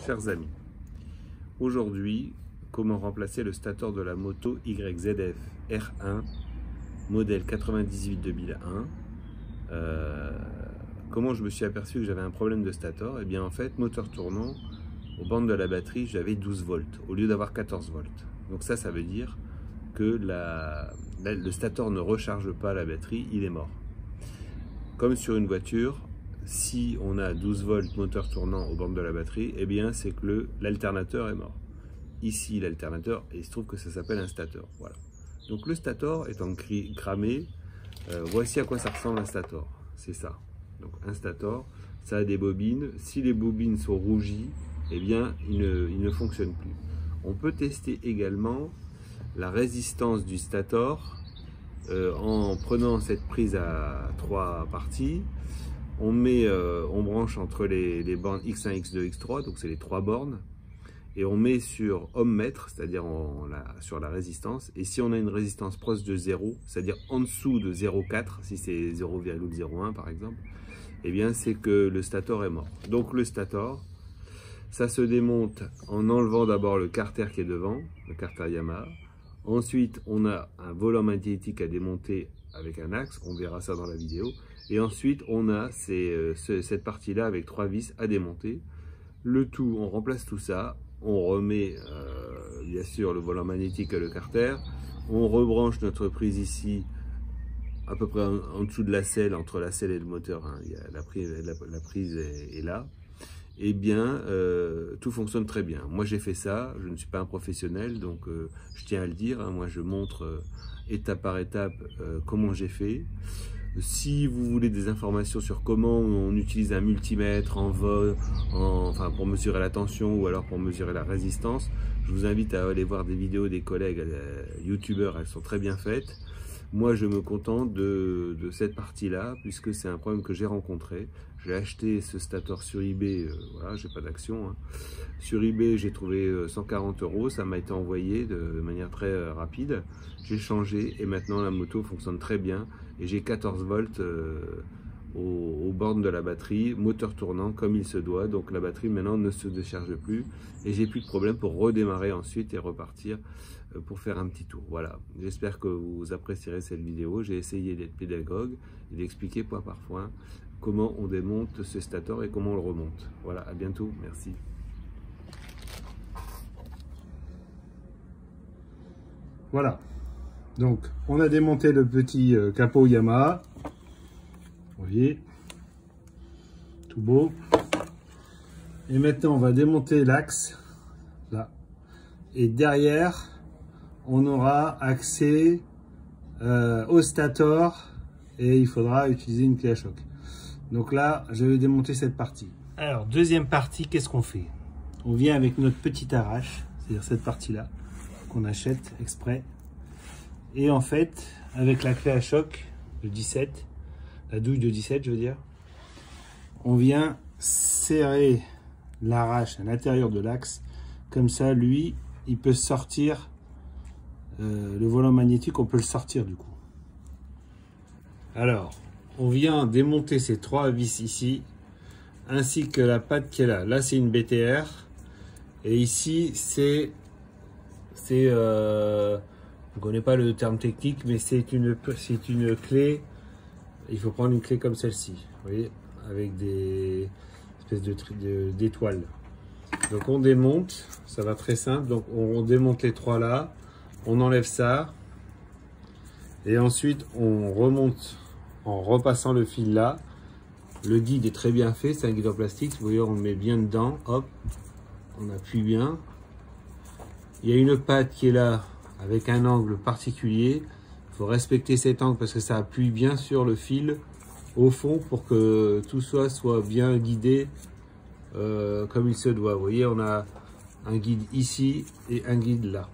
Chers amis, aujourd'hui, comment remplacer le stator de la moto YZF R1 modèle 98-2001. Comment je me suis aperçu que j'avais un problème de stator? Eh bien en fait, moteur tournant, aux bandes de la batterie, j'avais 12 volts au lieu d'avoir 14 volts. Donc ça veut dire que le stator ne recharge pas la batterie, il est mort. Comme sur une voiture, si on a 12 volts moteur tournant aux bandes de la batterie, eh bien c'est que l'alternateur est mort. Ici l'alternateur, et il se trouve que ça s'appelle un stator. Voilà. Donc le stator étant cramé, voici à quoi ça ressemble un stator. C'est ça. Donc un stator, ça a des bobines. Si les bobines sont rougies, eh bien il ne fonctionne plus. On peut tester également la résistance du stator en prenant cette prise à 3 parties. On branche entre les bornes X1, X2, X3, donc c'est les 3 bornes, et on met sur ohmmètre, c'est-à-dire sur la résistance, et si on a une résistance proche de 0, c'est-à-dire en dessous de 0,4, si c'est 0,01 par exemple, eh bien c'est que le stator est mort. Donc le stator, ça se démonte en enlevant d'abord le carter qui est devant, le carter Yamaha. Ensuite, on a un volant magnétique à démonter avec un axe, on verra ça dans la vidéo. Et ensuite, on a cette partie-là avec 3 vis à démonter. Le tout, on remplace tout ça, on remet bien sûr le volant magnétique et le carter. On rebranche notre prise ici, à peu près en dessous de la selle, entre la selle et le moteur, hein, la prise est là. Eh bien, tout fonctionne très bien. Moi, j'ai fait ça, je ne suis pas un professionnel, donc je tiens à le dire. Hein, moi, je montre étape par étape comment j'ai fait. Si vous voulez des informations sur comment on utilise un multimètre en vol, enfin pour mesurer la tension ou alors pour mesurer la résistance, je vous invite à aller voir des vidéos des collègues youtubeurs, elles sont très bien faites. Moi, je me contente de cette partie-là, puisque c'est un problème que j'ai rencontré. J'ai acheté ce stator sur eBay, voilà, j'ai pas d'action. Hein. Sur eBay, j'ai trouvé 140 €, ça m'a été envoyé de manière très rapide. J'ai changé et maintenant la moto fonctionne très bien. Et j'ai 14 volts aux bornes de la batterie, moteur tournant comme il se doit. Donc la batterie maintenant ne se décharge plus et j'ai plus de problème pour redémarrer ensuite et repartir pour faire un petit tour. Voilà, j'espère que vous apprécierez cette vidéo. J'ai essayé d'être pédagogue et d'expliquer point par point comment on démonte ce stator et comment on le remonte. Voilà, à bientôt, merci. Voilà, donc on a démonté le petit capot Yamaha, vous voyez, tout beau. Et maintenant on va démonter l'axe, là, et derrière on aura accès au stator et il faudra utiliser une clé à choc. Donc là, je vais démonter cette partie. Alors, deuxième partie, qu'est-ce qu'on fait? On vient avec notre petite arrache, c'est-à-dire cette partie-là, qu'on achète exprès. Et en fait, avec la clé à choc de 17, la douille de 17, je veux dire, on vient serrer l'arrache à l'intérieur de l'axe. Comme ça, lui, il peut sortir, le volant magnétique, on peut le sortir du coup. Alors, on vient démonter ces 3 vis ici, ainsi que la patte qui est là. Là, c'est une BTR. Et ici, je ne connais pas le terme technique, mais c'est une clé. Il faut prendre une clé comme celle-ci, vous voyez, avec des espèces d'étoiles. Donc on démonte, ça va très simple. Donc on démonte les 3 là, on enlève ça, et ensuite on remonte en repassant le fil là. Le guide est très bien fait, c'est un guide en plastique, vous voyez, on le met bien dedans, hop, on appuie bien. Il y a une patte qui est là avec un angle particulier, il faut respecter cet angle parce que ça appuie bien sur le fil au fond pour que tout soit bien guidé comme il se doit. Vous voyez, on a un guide ici et un guide là.